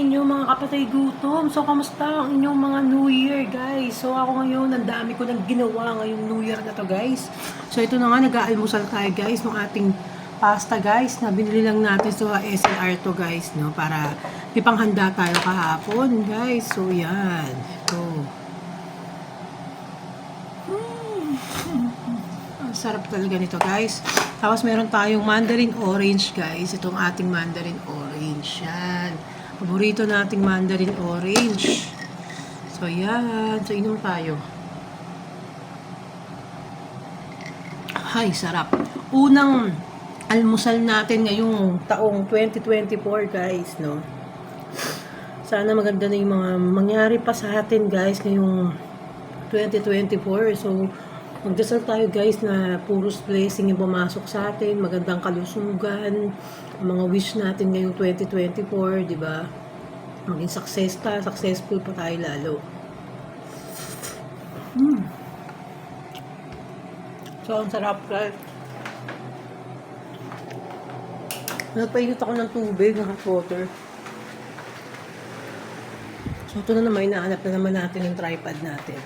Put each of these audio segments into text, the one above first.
inyo mga kapatay gutom. So, kamusta ang inyong mga New Year, guys? So, ako ngayon, ang dami ko nang ginawa ngayong New Year na to, guys. So, ito na nga, nag-aalmusal tayo, guys, ng ating pasta, guys, na binili lang natin sa SNR to, guys, no? Para ipanghanda tayo kahapon, guys. So, yan. Ito. Ang sarap talaga nito, guys. Tapos meron tayong mandarin orange, guys. Itong ating mandarin orange. Yan. Paborito nating mandarin orange. So, yan. So, inom tayo. Ay, sarap. Unang almusal natin ngayong taong 2024, guys, no? Sana maganda na yung mga mangyari pa sa atin, guys, ngayong 2024. So, magdasal tayo, guys, na puros blessing yung pumasok sa atin, magandang kalusugan, ang mga wish natin ngayong 2024, di ba? Maging successful pa tayo lalo. So, ang sarap, guys. Nagpainit ako ng tubig, ng hot water. So, ito na naman, hinahanap na naman natin yung tripod natin.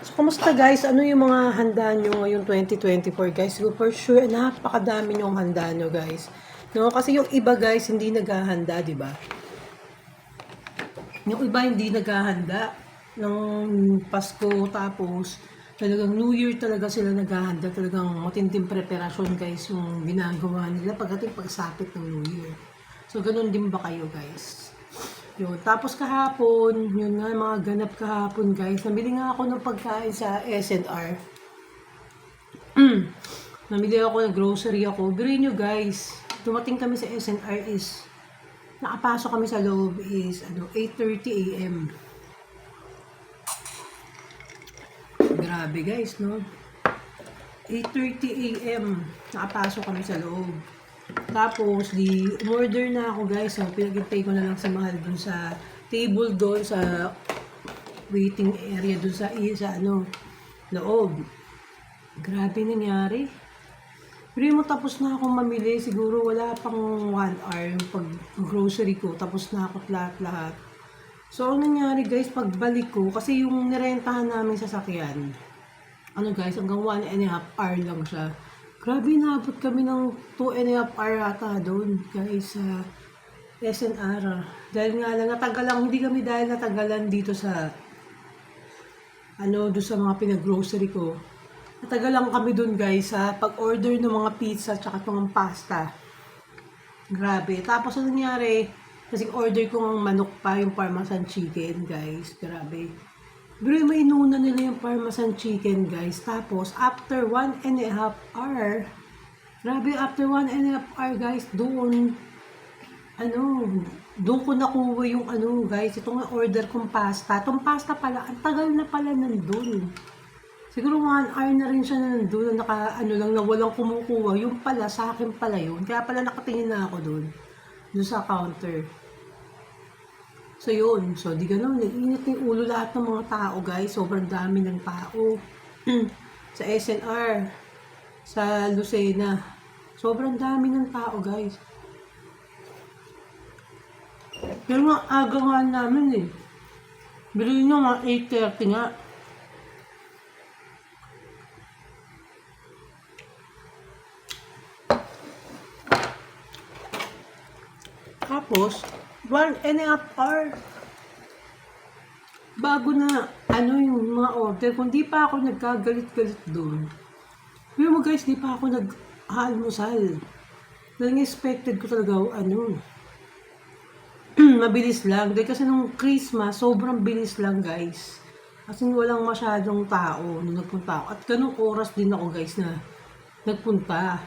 So, kumusta, guys? Ano yung mga handa nyo ngayong 2024, guys? So, for sure, napakadami nyong handa nyo, guys. No? Kasi yung iba, guys, hindi naghahanda, di ba? Yung iba hindi naghahanda ng Pasko, tapos talagang New Year talaga sila naghahanda. Talagang matinding preparasyon, guys, yung ginagawa nila pagdating pagsapit ng New Year. So, ganun din ba kayo, guys? Yun. Tapos kahapon, yun nga, mga ganap kahapon, guys. Nabili nga ako ng pagkain sa SNR. Namili ako ng grocery ako. Biruin nyo, guys. Dumating kami sa SNR is, nakapasok kami sa loob is, 8:30 a.m. Grabe, guys, no? 8:30 a.m. nakapasok kami sa loob. Tapos, umorder na ako, guys. So, pinag-pay ko na lang si Mahal dun sa table doon, sa waiting area dun sa loob. Grabe nangyari. Pero mo tapos na akong mamili, siguro wala pang 1 hour yung pag-grocery ko, tapos na ako lahat-lahat. So, ang nangyari, guys, pagbalik ko, kasi yung nirentahan namin sasakyan, guys, hanggang 1.5 hour lang siya. Grabe, naabot kami ng 2.5 hour ata doon, guys, sa SNR. Dahil nga lang, hindi kami dahil natagalan dito sa, doon sa mga pinag-grocery ko. Matagal lang kami dun, guys, sa pag-order ng mga pizza tsaka mga pasta. Grabe. Tapos ang nangyari, kasi order ko ng manok pa, yung Parmesan chicken, guys. Grabe. Pero may inuna nila yung Parmesan chicken, guys. Tapos, after 1.5 hour, grabe, after 1.5 hour, guys, doon ko nakuha yung guys, itong order kong pasta. Itong pasta pala, ang tagal na pala nandun. Siguro 1 hour na rin siya nandun, lang na walang kumukuha. Yung pala, sa akin pala yun. Kaya pala nakatingin na ako doon sa counter. So yun, so di ganun, nag-init yung ulo lahat ng mga tao, guys. Sobrang dami ng tao. Sa SNR, sa Lucena, sobrang dami ng tao, guys. Pero nga, aga nga namin eh. Bilhin nyo nga, 8:30 nga. Tapos, 1.5 hour bago na yung mga order. Kung di pa ako nagkagalit-galit doon. Pero mo, guys, di pa ako nag-almusal. Dahil expected ko talaga mabilis lang. Dahil kasi nung Christmas, sobrang bilis lang, guys. Kasi walang masyadong tao nung nagpunta ako. At ganung oras din ako, guys, na nagpunta.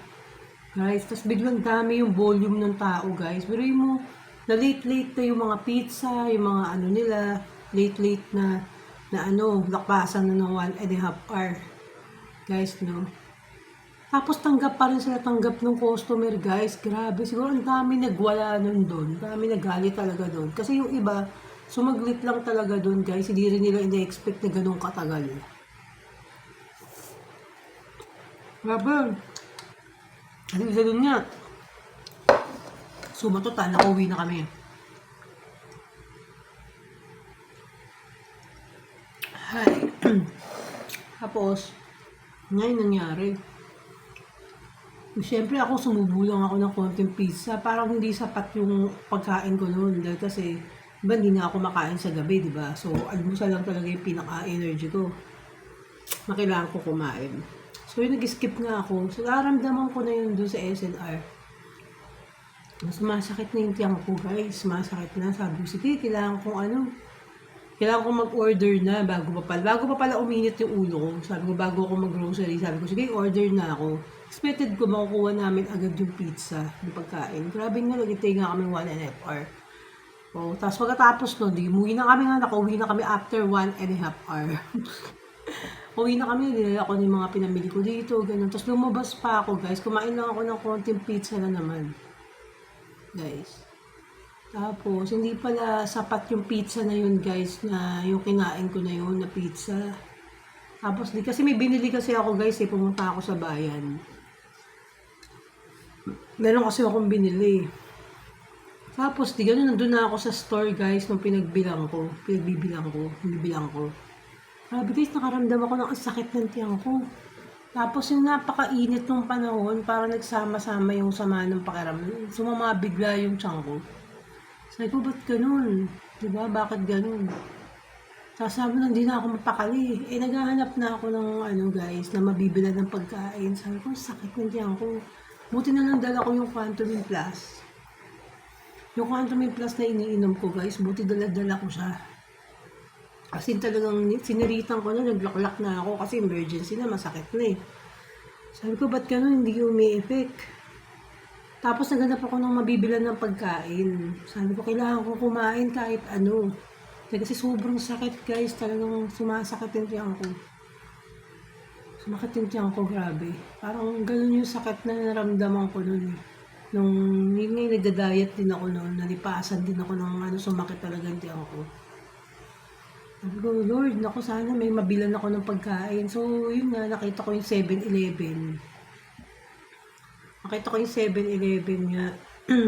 Guys, tas biglang dami yung volume ng tao, guys. Pero yung na late na yung mga pizza, yung mga nila, late na lakbasan na ng 1.5 hour. Guys, no? Tapos tanggap pa rin sila, tanggap ng customer, guys. Grabe, siguro ang dami nagwala nun doon. Dami nagalit talaga doon. Kasi yung iba, sumaglit lang talaga doon, guys. Hindi rin nila ina-expect na ganun katagal. Grabe. Kasi doon nga. So, matutal, nakauwi na kami. Hi. Tapos, ngayon nangyari. Siyempre ako sumubo lang ako ng konting pizza. Parang hindi sapat yung pagkain ko noon. Dahil kasi, diba hindi na ako makain sa gabi, di ba? So, almusal lang talaga yung pinaka-energy ko. Kailangan ko kumain. So, yung nag-skip nga ako. So, nararamdaman ko na yun doon sa SNR. Mas masakit na yung tiyan ko, guys. Masakit na. Sabi ko, sige, kailangan ko mag-order na bago pa pala uminit yung ulo ko. Sabi ko, bago ako mag-grocery, sabi ko, sige, order na ako. Expected ko makukuha namin agad yung pizza, yung pagkain. Grabe nga, nagintay nga kami 1.5 hour. Oh, tapos pagkatapos nun, umuwi na kami nga, nakauwi na kami after 1.5 hour. Uwi na kami, dinala ko yung mga pinamili ko dito, ganun. Tapos lumabas pa ako, guys. Kumain lang ako ng konting pizza na naman. Guys. Tapos, hindi pala sapat yung pizza na yun, guys, na yung kinain ko na yun, na pizza. Tapos, kasi may binili kasi ako, guys, pumunta ako sa bayan. Meron kasi akong binili. Tapos, ganun, nandun na ako sa store, guys, nung pinagbilang ko. Sabi, guys, nakaramdam ako ng sakit ng tiyan ko. Tapos, yung napakainit nung panahon, parang nagsama-sama yung sama ng pakiramdam. Sumama bigla yung tiyan ko. Sabi ko, ba't ganun? Diba? Bakit ganun? Tapos sabi ko, hindi na ako mapakali. Naghahanap na ako ng, guys, na mabibila ng pagkain. Sabi ko, sakit ng tiyan ko. Buti na lang dala ko yung Quantumin Plus. Yung Quantumin Plus na iniinom ko, guys, buti dala ko siya. Kasi talagang siniritan ko na, naglaklak na ako kasi emergency na, masakit na eh. Sabi ko, ba't ganun? Hindi umi-effect. Tapos naghanap ako ng mabibilan ng pagkain. Sabi ko, kailangan ko kumain kahit ano. Kasi sobrang sakit, guys. Talagang sumasakit yung tiyan ko. Sumakit yung tiyan ko, grabe. Parang ganun yung sakit na naramdaman ko nun. Nung yun nga, nagda-diet din ako nun. Nalipasan din ako ng sumakit talaga yung tiyan ko. Sabi ko, Lord, naku, sana may mabilan ako ng pagkain. So, yun nga, nakita ko yung 7-Eleven. Nakita ko yung 7-Eleven nga.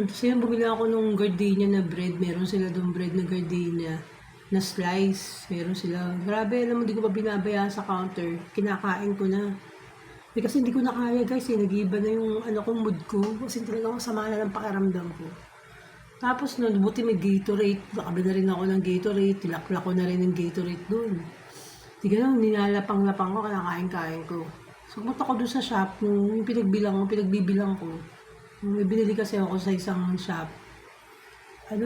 Kasi yung bumili ako nung gardenia na bread. Meron sila doon bread na gardenia na slice. Meron sila. Grabe, alam mo, hindi ko pa binabayaan sa counter. Kinakain ko na. Kasi hindi ko na kaya, guys. Nag-iiba na yung mood ko. Kasi talagang sama na ng pakiramdam ko. Tapos nun, buti may Gatorade. Nakabili na rin ako ng Gatorade. Tilaklak ko na rin yung Gatorade doon. Di ganun, nilalapang-lapang ko, kinakain-kain ko. So, pumunta ko doon sa shop, yung pinagbibilang ko. May binili kasi ako sa isang shop. Sabi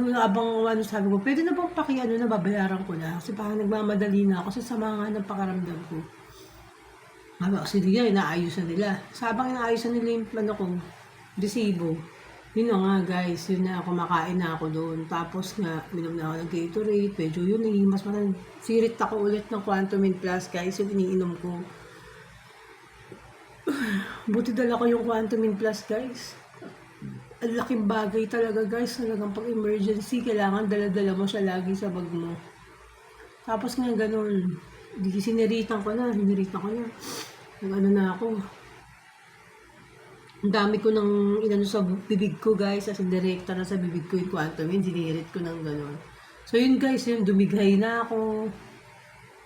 ko, pwede na bang babayaran ko na. Kasi parang nagmamadali na ako sa sama nga ng pakaramdam ko. Kasi inaayos na nila. Sabang inaayos na nila yung resibo. Yun na nga, guys, yun na, kumakain na ako doon. Tapos nga, minom na ako ng Gatorade, medyo yun, mas parang sirit ako ulit ng Quantumin Plus, guys, yung iniinom ko. Buti dala ko yung Quantumin Plus, guys. Ang laking bagay talaga, guys. Talagang pag emergency, kailangan dala-dala mo siya lagi sa bag mo. Tapos nga ganun, hiniritan ko na. Na ako. Ang dami ko nang sa bibig ko, guys. As in, direkta na sa bibig ko yung Quantumin. Sinirit ko ng ganun. So, yun, guys, yun, dumighay na ako.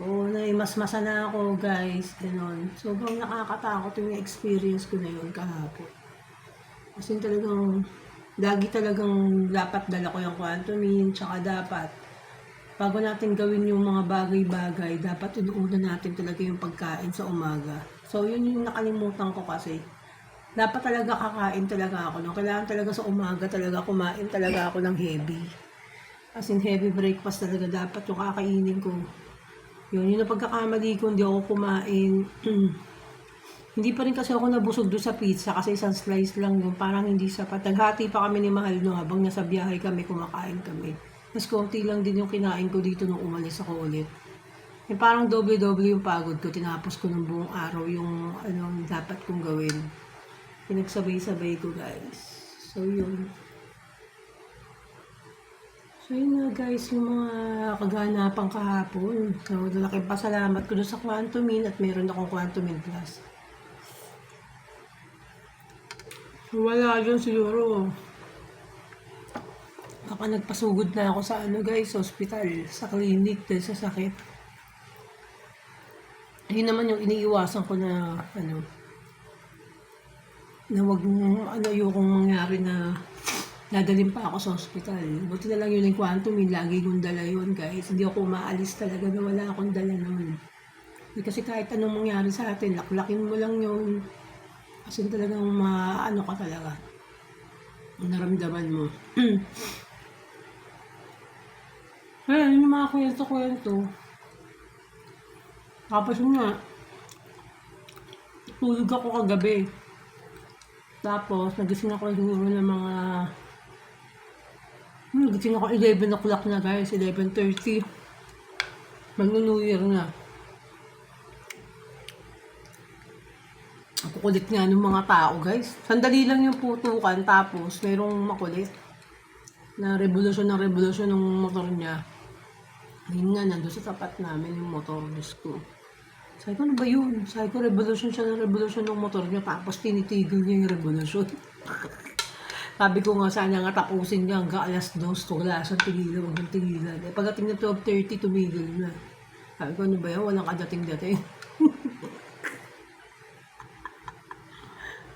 Naimasmasa na ako, guys. Ganun. Sobrang nakakatakot yung experience ko na yun kahapon. Kasi talagang, lagi talagang dapat dala ko yung Quantumin. Tsaka dapat, bago natin gawin yung mga bagay-bagay, dapat inuuna natin talaga yung pagkain sa umaga. So, yun yung nakalimutan ko kasi. Dapat talaga kakain talaga ako. No? Kailangan talaga sa umaga talaga kumain talaga ako ng heavy. As in heavy breakfast talaga dapat yung kakainin ko. Yun yung pagkakamali ko, hindi ako kumain. Hindi pa rin kasi ako nabusog doon sa pizza kasi isang slice lang yun. Parang hindi sapat. Naghati pa kami ni Mahal no, habang nasa biyahe kami, kumakain kami. Mas konti lang din yung kinain ko dito nung umalis ako ulit. Parang doble-doble yung pagod ko. Tinapos ko ng buong araw yung dapat kong gawin. Pinagsabay-sabay ko, guys. So, yun. So, yun nga, guys, yung mga kaganapang kahapon. So, laking pasalamat ko doon sa Quantumin at meron akong Quantumin Plus. So, wala yun siguro. Baka nagpasugod na ako sa guys, hospital, sa clinic dahil sa sakit. Yun naman yung iniiwasan ko na, na wag ayokong mangyari na nadalhin pa ako sa ospital. Buti na lang yun yung quantum, yung lagi kong dala yun guys. Hindi ako umaalis talaga na wala akong dala naman. Kasi kahit anong mangyari sa atin, laklakin mo lang yun. Kasi talagang maano ka talaga. Naramdaman mo. Kaya yun yung mga kwento-kwento. Tapos yun nga, tulog ako kagabi. Tapos, nagising ako siguro ng mga... nagising ako 11 o'clock na guys, 11:30. Mag-New Year na. Ang kukulit nga ng mga tao guys. Sandali lang yung putukan, tapos merong makulit na revolusyon ng motor niya. Ayun nga, nandun sa tapat namin yung motor ko. Sabi ko, ano ba yun? Sabi ko, revolusyon ng motor niya, tapos tinitigil niya yung revolusyon. Sabi ko nga, sana nga tapusin niya hanggang alas 2, wala siyang tigilan, hanggang tigilan. Eh, pagdating na 12:30, tumigil na. Sabi ko, ano ba yan? Walang kadating-dating.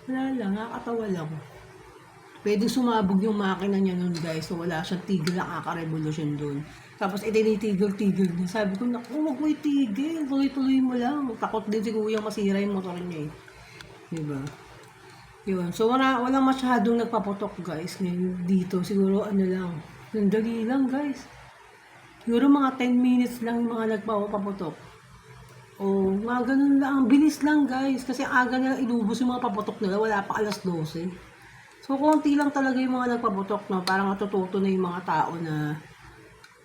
Wala lang, nakakatawa lang. Pwede sumabog yung makina niya nun guys, so wala siyang tigil na kaka-revolusyon dun. Tapos itinitigil-tigil niya. Sabi ko, naku, huwag mo itigil. Tuloy-tuloy mo lang. Takot din si kuya masira yung motor niya eh. Diba? Yun. So walang masyadong nagpaputok guys ngayon dito. Siguro ano lang. Sandali lang guys. Siguro mga 10 minutes lang yung mga nagpaputok. O mga ganun lang. Bilis lang guys. Kasi aga nila inubos yung mga paputok nila. Wala pa alas 12. So konti lang talaga yung mga nagpaputok. No? Parang matututo na yung mga tao na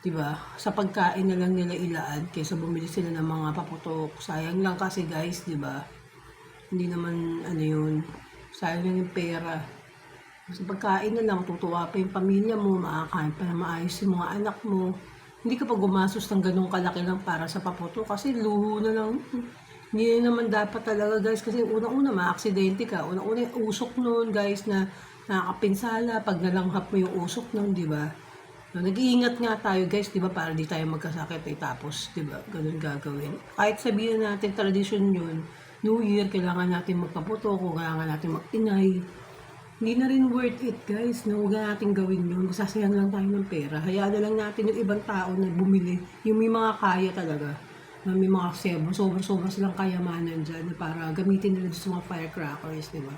diba, sa pagkain na lang nila ilaan kaysa bumili sila ng mga paputok. Sayang lang kasi guys, diba? Hindi naman ano yun, sayang lang yung pera. Sa pagkain na lang, tutuwa pa yung pamilya mo, makakain pa na maayos yung mga anak mo. Hindi ka pa gumastos ng ganong kalaki lang para sa paputok kasi luho na lang. Hindi naman dapat talaga guys kasi unang-una ma-aksidente ka. Unang-una yung usok nun guys na nakakapinsala pag nalanghap mo yung usok nun, diba? No, nag-iingat nga tayo guys, 'di ba, para di tayo magkasakit tapos 'di ba, ganun gagawin. Kahit sabihin natin tradisyon 'yun, New Year kailangan natin magpaputok, kailangan natin mag-inay. Hindi na rin worth it guys, no, huwag natin gawin 'yun. Masasayang lang tayo ng pera. Hayaan na lang natin yung ibang tao na bumili, yung may mga kaya talaga. Na may mga sobrang silang kayamanan dyan na para gamitin nila sa mga firecrackers, 'di ba?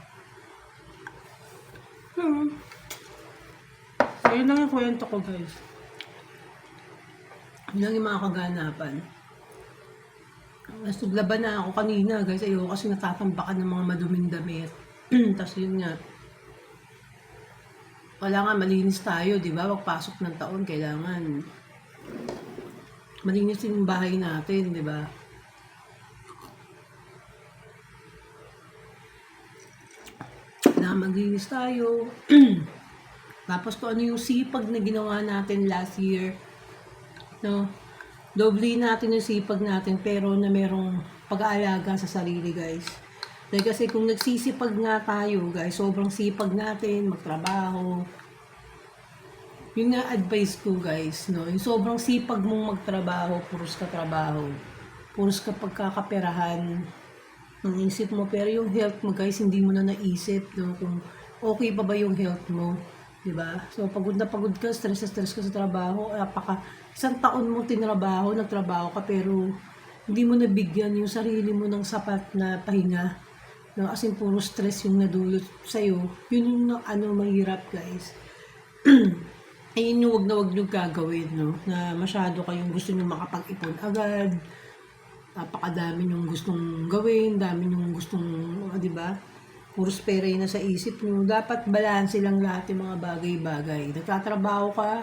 Ayun lang yung kwento ko guys. Yun lang yung mga kaganapan. Mas naglaban na ako kanina guys. Ayoko kasi natatambakan ng mga maduming damit. Tapos yun nga. Kailangan malinis tayo, di ba? Pagpasok ng taon, kailangan malinis yung bahay natin, di ba? Kailangan maglinis tayo. Tapos kung ano yung sipag na ginawa natin last year, no? Doble natin yung sipag natin pero na merong pag-aalaga sa sarili, guys. Dahil kasi kung nagsisipag nga tayo, guys, sobrang sipag natin, magtrabaho. Yun nga advice ko, guys, no? Yung sobrang sipag mong magtrabaho, puros ka trabaho. Puros ka pagkakaperahan ng isip mo. Pero yung health mo, guys, hindi mo na naisip, no? Kung okay pa ba yung health mo. Diba? So, pagod na pagod ka, stress ka sa trabaho, isang taon mo nagtrabaho ka, pero hindi mo nabigyan yung sarili mo ng sapat na pahinga. No? As in, puro stress yung nadulot sa'yo. Yun yung mahirap, guys. Ayun yung wag nyo gagawin, no? Na masyado kayong gusto nyo makapag-ipon agad. Napakadami yung gustong gawin, dami yung gustong, diba? Puros pera yun na sa isip nyo. Dapat balanse lang lahat yung mga bagay-bagay. Nagtatrabaho ka,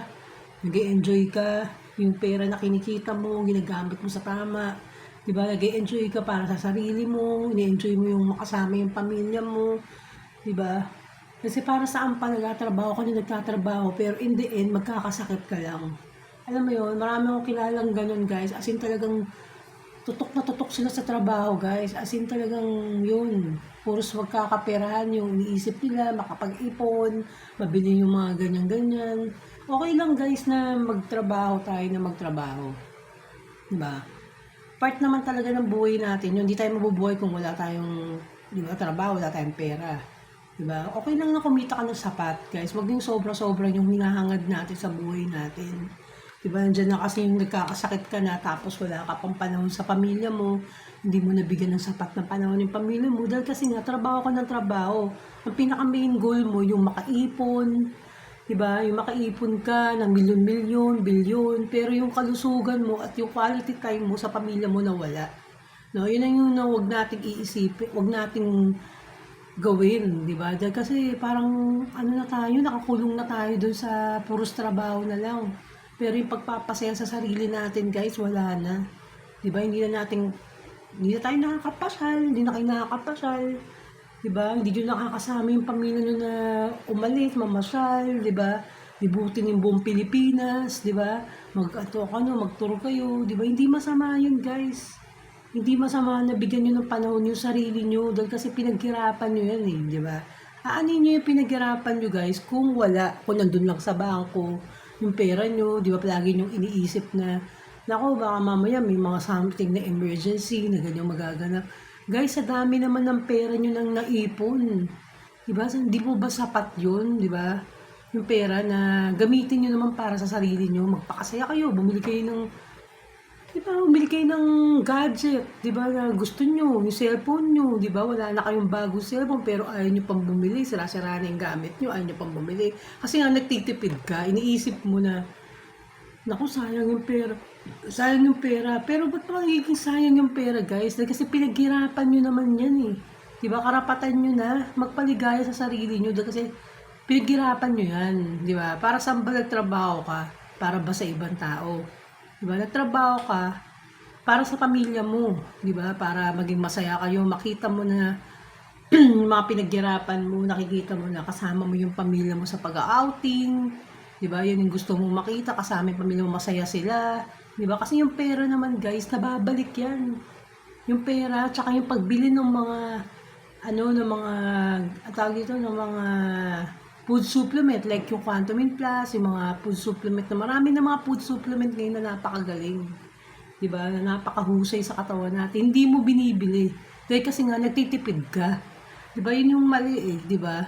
nag-e-enjoy ka, yung pera na kinikita mo, ginagamit mo sa tama. Diba? Nag-e-enjoy ka para sa sarili mo, ini-enjoy mo yung makasama yung pamilya mo. Diba? Kasi para saan pa nagtatrabaho ka nagtatrabaho, pero in the end, magkakasakit ka lang. Alam mo yun, marami akong kilalang ganun guys. As in talagang tutok na tutok sila sa trabaho, guys. As in talagang yun. Puros magkakaperahan yung iniisip nila, makapag-ipon, mabili yung mga ganyan-ganyan. Okay lang, guys, na magtrabaho tayo na magtrabaho. Diba? part naman talaga ng buhay natin yun. Hindi tayo mabubuhay kung wala tayong, di ba, trabaho, wala tayong pera. Di ba? Okay lang na kumita ka ng sapat, guys. Wag yung sobra-sobra yung hinahangad natin sa buhay natin. Di ba? Nandiyan na kasi yung nagkakasakit ka na tapos wala ka pang panahon sa pamilya mo. Hindi mo nabigyan ng sapat na panahon yung pamilya mo. Dahil kasi nga, trabaho ka ng trabaho. Ang pinaka-main goal mo, yung makaipon, diba? Yung makaipon ka ng milyon-milyon, bilyon, pero yung kalusugan mo at yung quality time mo sa pamilya mo nawala. No, yun ang yung na wag nating iisipin, wag nating gawin, di ba? Dahil kasi parang ano na tayo, nakakulong na tayo dun sa puros trabaho na lang. Pero yung pagpapasaya sa sarili natin, guys, wala na. Di ba? Hindi na tayo nakakapasyal, hindi na kayo nakakapasyal. Diba? Hindi nyo nakakasama yung pamilya nyo na umalis, mamasyal, diba? Libutin yung buong Pilipinas, diba? Magturo kayo, diba? Hindi masama yun, guys. Hindi masama na bigyan nyo ng panahon yung sarili nyo dahil kasi pinaghirapan nyo yan eh, diba? Aanin nyo yung pinaghirapan nyo, guys, kung wala, kung nandun lang sa bangko, yung pera nyo, diba? Palagi nyo iniisip na, nako, baka mamaya may mga something na emergency na ganyan magaganap. Guys, sa dami naman ng pera nyo nang naipon. Diba? Hindi mo ba sapat yun? Diba? Yung pera na gamitin nyo naman para sa sarili nyo. Magpakasaya kayo. Bumili kayo ng, diba? Bumili kayo ng gadget. Diba? Na gusto nyo. Yung cellphone nyo. Diba? Wala na kayong bagong cellphone pero ayaw nyo pang bumili. Sira-sira na yung gamit nyo. Ayaw nyo pang bumili. Kasi nga nagtitipid ka. Iniisip mo na, naku, sayang yung pera. Sayang yung pera. Pero ba't magiging sayang yung pera, guys? Dahil kasi pinaghirapan nyo naman yan eh. Diba? Karapatan nyo na magpaligaya sa sarili nyo. Dahil kasi pinaghirapan nyo yan. Diba? Para saan ba nagtrabaho ka? Para ba sa ibang tao? Diba? Nagtrabaho ka para sa pamilya mo. Diba? Para maging masaya kayo. Makita mo na yung mga pinaghirapan mo. Nakikita mo na kasama mo yung pamilya mo sa pag-outing. Diba? Yun yung gusto mong makita. Kasama yung pamilya mo, masaya sila. Diba? Kasi yung pera naman, guys, nababalik yan. Yung pera, tsaka yung pagbili ng mga, ng mga, ng mga food supplement, like yung Quantumin Plus, yung mga food supplement na marami na mga food supplement ngayon na napakagaling. Diba? Na napakahusay sa katawan natin. Hindi mo binibili. Dahil kasi nga, nagtitipid ka. Diba? Yun yung mali eh. Diba?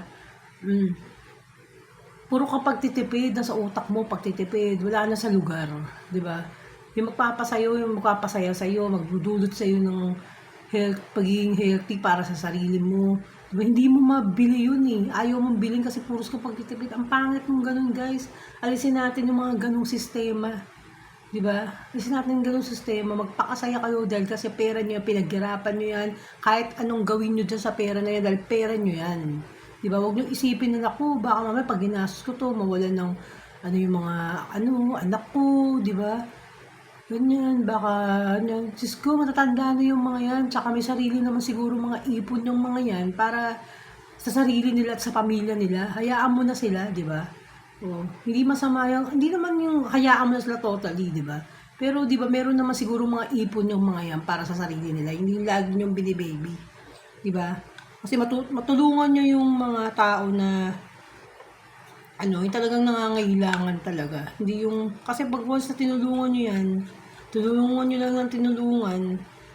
Puro ka pagtitipid, nasa utak mo pagtitipid, wala na sa lugar, di ba? Yung magpapasaya sa'yo, magdudulot sa'yo ng pagiging healthy para sa sarili mo. Di ba? Hindi mo mabili yun eh. Ayaw mong bilhin kasi puros ka pagtitipid. Ang pangit ng ganun, guys. Alisin natin yung mga ganung sistema. Di ba? Alisin natin yung ganung sistema. Magpakasaya kayo dahil kasi pera nyo, pinaghirapan nyo yan. Kahit anong gawin nyo dyan sa pera na yan, dahil pera nyo yan. Diba? Huwag nyo isipin na ako, baka mamaya pag ginastos ko to, mawalan ng yung mga anak ko, diba? Ganyan, baka sis ko, matatanda na yung mga yan, tsaka may sarili naman siguro mga ipon yung mga yan para sa sarili nila at sa pamilya nila. Hayaan mo na sila, diba? O, hindi masama yung, hindi naman yung hayaan mo na sila totally, diba? Pero diba, meron naman siguro mga ipon yung mga yan para sa sarili nila, hindi lagi yung binibaby, diba? Kasi matulungan nyo yung mga tao na yung talagang nangangailangan talaga. Hindi yung, kasi pag once na tinulungan nyo yan, tulungan nyo lang ng tinulungan,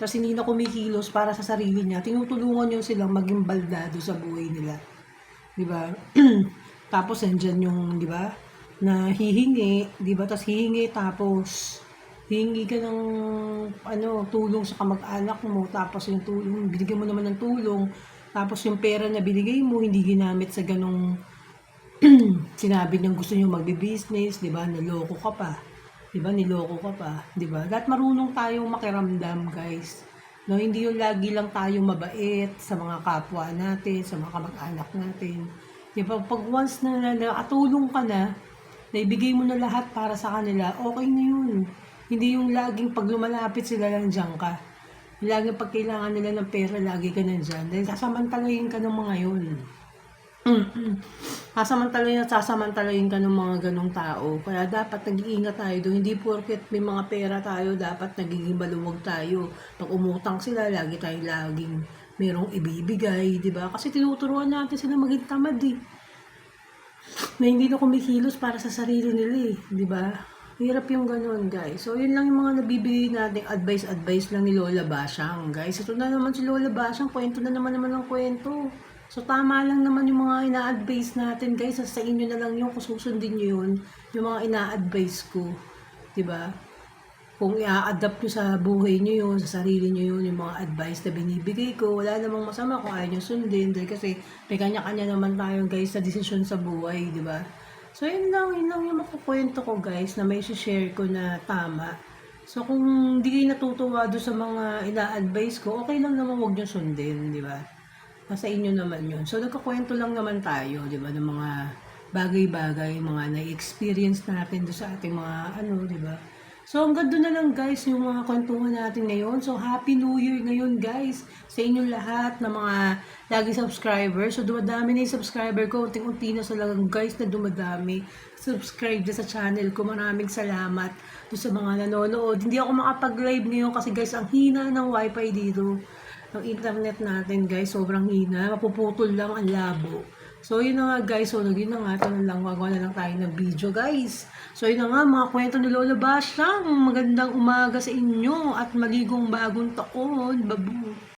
tapos hindi na kumikilos para sa sarili niya, tinutulungan nyo silang maging baldado sa buhay nila. Diba? Tapos andyan yung, diba, na hihingi, diba, tapos hihingi, tapos hihingi ka ng, tulong sa kamag-anak mo, tapos yung tulong, binigyan mo naman ng tulong, tapos yung pera na binigay mo, hindi ginamit sa ganong sinabi niyang gusto niyo magbi-business, 'di ba? Niloko ka pa. 'Di ba? Niloko ka pa, 'di ba? Dapat marunong tayong makiramdam, guys. No, hindi yung lagi lang tayo mabait sa mga kapwa natin, sa mga kamag-anak natin. 'Di ba? Pag once na nakatulong ka na, naibigay mo na lahat para sa kanila, okay na 'yun. Hindi yung laging pag lumalapit sila nandiyan ka. Laging pag kailangan nila ng pera, lagi ka nandiyan. Dahil sasamantalayin ka ng mga 'yun. Sasamantalayin ka ng mga ganong tao. Kaya dapat nag-iingat tayo doon. Hindi porket may mga pera tayo, dapat nagiging maluwag tayo. Pag umutang sila, laging merong ibibigay, di ba? Kasi tinuturuan natin sila maging tamad eh. Na hindi na kumikilos para sa sarili nila eh, di ba? Hirap yung ganun, guys. So, yun lang yung mga nabibigay nating advice lang ni Lola Basyang, guys. Ito na naman si Lola Basyang, kwento na naman ang kwento. So, tama lang naman yung mga ina-advise natin, guys. Sa inyo na lang yung kung susundin nyo yun, yung mga ina-advise ko. 'Di ba? Kung i-adapt nyo sa buhay nyo yun, sa sarili nyo yun, yung mga advice na binibigay ko, wala namang masama kung ayaw nyo sundin. Dahil kasi may kanya-kanya naman tayo, guys, sa desisyon sa buhay, di ba? So, yun lang yung makukwento ko, guys, na may share ko na tama. So, kung hindi kayo natutuwa doon sa mga ina-advise ko, okay lang naman huwag nyo sundin, di ba? Nasa inyo naman yun. So, nagkakwento lang naman tayo, di ba, ng mga bagay-bagay, mga na-experience natin doon sa ating mga, di ba? So, hanggang doon na lang, guys, yung mga kwentuhan natin ngayon. So, Happy New Year ngayon, guys, sa inyong lahat na mga lagi subscribers. So, dumadami na yung subscriber ko. Unting-unti na sa lang, guys, na dumadami. Subscribe na sa channel ko. Maraming salamat doon sa mga nanonood. Hindi ako makapag-live ngayon kasi, guys, ang hina ng wifi dito. Ang internet natin, guys, sobrang hina. Mapuputol lang, ang labo. So, yun na nga, guys. So, yun na nga. Ito na lang. Wagawa na lang tayo ng video, guys. So, yun na nga. Mga kwento ni Lola Basyang. Magandang umaga sa inyo at maligong bagong taon. Babu.